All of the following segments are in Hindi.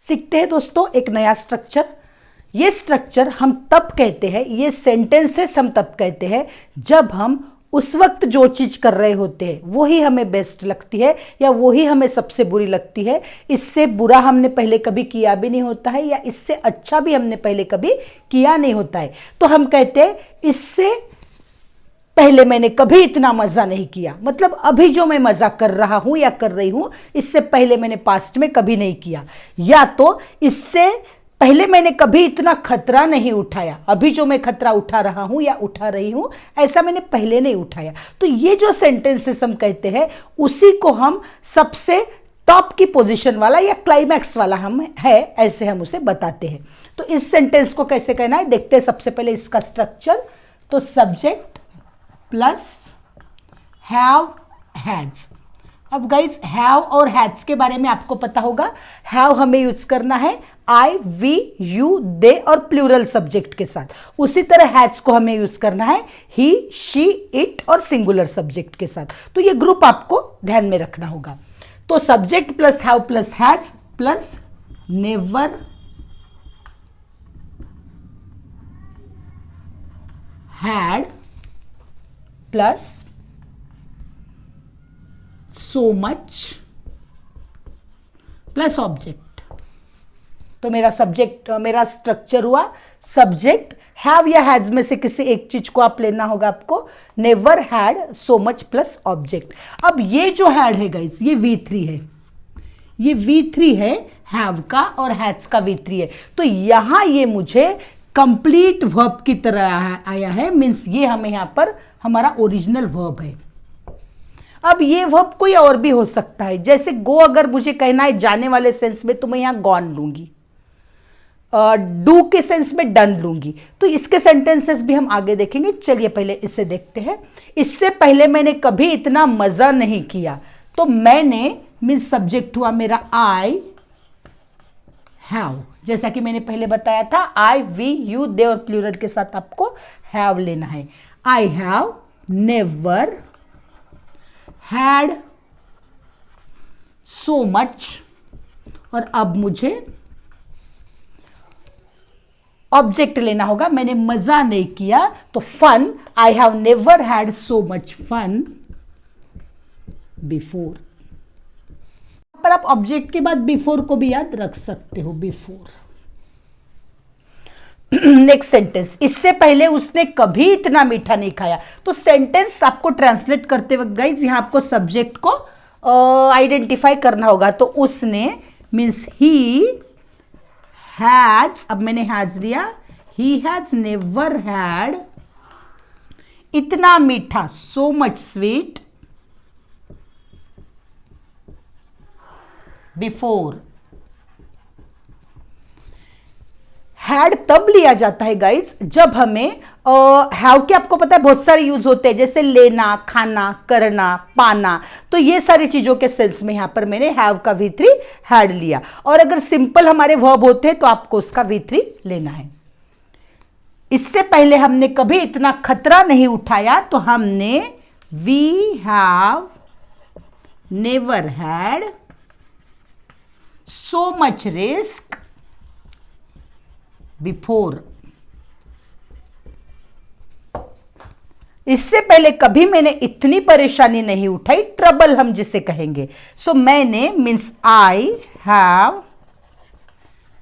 सीखते हैं दोस्तों एक नया स्ट्रक्चर। ये स्ट्रक्चर हम तब कहते हैं, ये सेंटेंसेस हम तब कहते हैं जब हम उस वक्त जो चीज कर रहे होते हैं वही हमें बेस्ट लगती है या वही हमें सबसे बुरी लगती है। इससे बुरा हमने पहले कभी किया भी नहीं होता है या इससे अच्छा भी हमने पहले कभी किया नहीं होता है। तो हम कहते हैं इससे पहले मैंने कभी इतना मजा नहीं किया, मतलब अभी जो मैं मजा कर रहा हूं या कर रही हूं इससे पहले मैंने पास्ट में कभी नहीं किया। या तो इससे पहले मैंने कभी इतना खतरा नहीं उठाया, अभी जो मैं खतरा उठा रहा हूं या उठा रही हूं ऐसा मैंने पहले नहीं उठाया। तो ये जो सेंटेंसेस हम कहते हैं उसी को हम सबसे टॉप की पोजीशन वाला या क्लाइमैक्स वाला हम है ऐसे हम उसे बताते हैं। तो इस सेंटेंस को कैसे कहना है देखते हैं। सबसे पहले इसका स्ट्रक्चर, तो सब्जेक्ट प्लस हैव हैज। अब गाइज हैव और हैज के बारे में आपको पता होगा। हैव हमें यूज करना है आई, वी, यू, दे और प्लूरल सब्जेक्ट के साथ। उसी तरह हैज को हमें यूज करना है ही, शी, इट और सिंगुलर सब्जेक्ट के साथ। तो ये ग्रुप आपको ध्यान में रखना होगा। तो subject plus have plus has plus never had plus so much plus object. तो मेरा सब्जेक्ट, मेरा स्ट्रक्चर हुआ सब्जेक्ट, हैव या हैज में से किसी एक चीज को आप लेना होगा आपको, never had, so much plus object. अब ये जो हैड है गाइस ये V3 है, ये V3 है हैव का और हैज का V3 है। तो यहां ये मुझे कंप्लीट वर्ब की तरह आया है, मीन्स ये हमें यहां पर हमारा ओरिजिनल वर्ब है। अब ये वर्ब कोई और भी हो सकता है, जैसे गो अगर मुझे कहना है जाने वाले सेंस में तो मैं यहां गॉन लूंगी, डू के सेंस में डन लूंगी। तो इसके सेंटेंसेस भी हम आगे देखेंगे। चलिए पहले इसे देखते हैं। इससे पहले मैंने कभी इतना मजा नहीं किया, तो मैंने मीन्स सब्जेक्ट हुआ मेरा आई हैव, जैसा कि मैंने पहले बताया था आई, वी, यू, दे और प्लूरल के साथ आपको हैव लेना है। आई have never had so much, और अब मुझे ऑब्जेक्ट लेना होगा, मैंने मजा नहीं किया तो fun, I have never had so much fun before. पर आप ऑब्जेक्ट के बाद बिफोर को भी याद रख सकते हो, बिफोर। नेक्स्ट सेंटेंस, इससे पहले उसने कभी इतना मीठा नहीं खाया। तो सेंटेंस आपको ट्रांसलेट करते वक्त गाइज यहां आपको सब्जेक्ट को आइडेंटिफाई करना होगा। तो उसने मीन्स ही हैज, अब मैंने हैज लिया, ही हैज नेवर हैड इतना मीठा, so much sweet before. Had तब लिया जाता है गाइज जब हमें हैव के आपको पता है बहुत सारे यूज होते हैं, जैसे लेना, खाना, करना, पाना। तो ये सारी चीजों के सेंस में यहां पर मैंने हैव का V3 हैड लिया। और अगर सिंपल हमारे वर्ब होते हैं तो आपको उसका V3 लेना है। इससे पहले हमने कभी इतना खतरा नहीं उठाया, तो हमने we have never had so much risk before. इससे पहले कभी मैंने इतनी परेशानी नहीं उठाई, ट्रबल हम जिसे कहेंगे। सो मैंने means I have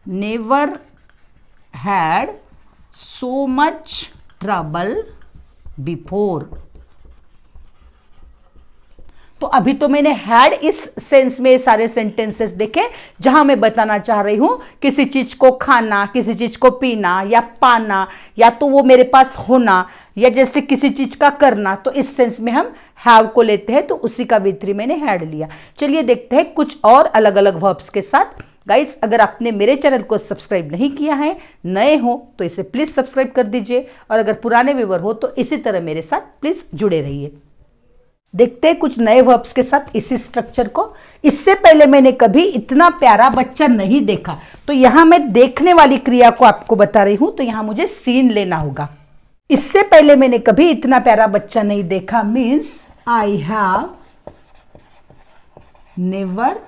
never had so much trouble before. तो अभी तो मैंने हैड इस सेंस में सारे सेंटेंसेस देखे जहां मैं बताना चाह रही हूं किसी चीज को खाना, किसी चीज को पीना या पाना, या तो वो मेरे पास होना, या जैसे किसी चीज का करना। तो इस सेंस में हम हैव को लेते हैं, तो उसी का V3 मैंने हैड लिया। चलिए देखते हैं कुछ और अलग अलग वर्ब्स के साथ। गाइस अगर आपने मेरे चैनल को सब्सक्राइब नहीं किया है, नए हो तो इसे प्लीज सब्सक्राइब कर दीजिए, और अगर पुराने व्यूअर हो तो इसी तरह मेरे साथ प्लीज जुड़े रहिए। देखते हैं कुछ नए वर्ब्स के साथ इसी स्ट्रक्चर को। इससे पहले मैंने कभी इतना प्यारा बच्चा नहीं देखा। तो यहां मैं देखने वाली क्रिया को आपको बता रही हूं, तो यहां मुझे सीन लेना होगा। इससे पहले मैंने कभी इतना प्यारा बच्चा नहीं देखा मीन्स आई हैव नेवर।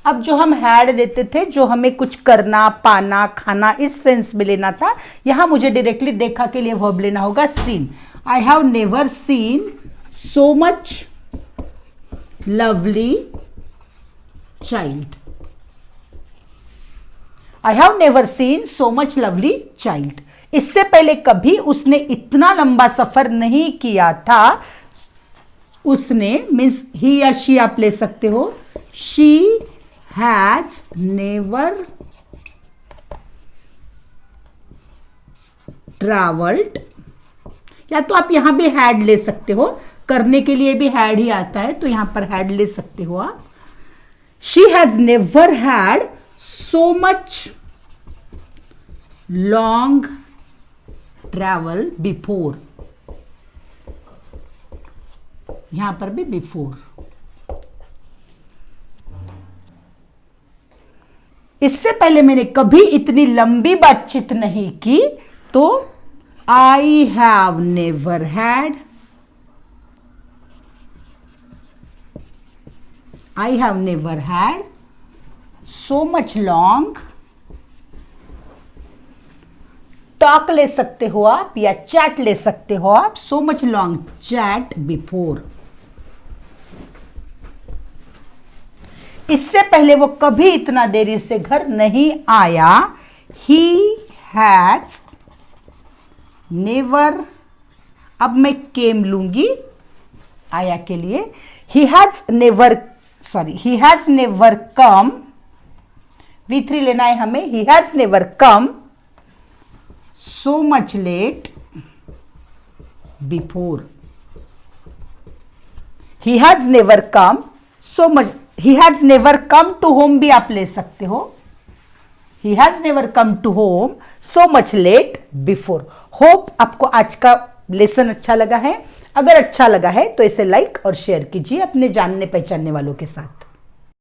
अब जो हम हैड देते थे, जो हमें कुछ करना, पाना, खाना, इस सेंस में लेना था, यहां मुझे डायरेक्टली देखा के लिए वर्ब लेना होगा seen. I have never seen so much lovely child. I have never seen so much lovely child. इससे पहले कभी उसने इतना लंबा सफर नहीं किया था। उसने मीन्स ही या शी आप ले सकते हो। शी हैज नेवर ट्रैवल्ड, या तो आप यहां भी हैड ले सकते हो, करने के लिए भी हैड ही आता है तो यहां पर हैड ले सकते हो आप। She has never had so much long travel before, यहां पर भी बिफोर। इससे पहले मैंने कभी इतनी लंबी बातचीत नहीं की, तो आई have never had, I have never had so much long, talk ले सकते हो आप या चैट ले सकते हो आप, so much long chat before. इससे पहले वो कभी इतना देरी से घर नहीं आया। ही हैज नेवर, अब मैं केम लूंगी आया के लिए। ही हैज नेवर कम, V3 लेना है हमें। He has never come so much late before. He has never come so much, he has never come to home भी आप ले सकते हो। He has never come to home so much late before. Hope आपको आज का लेसन अच्छा लगा है। अगर अच्छा लगा है तो इसे लाइक और शेयर कीजिए अपने जानने पहचानने वालों के साथ।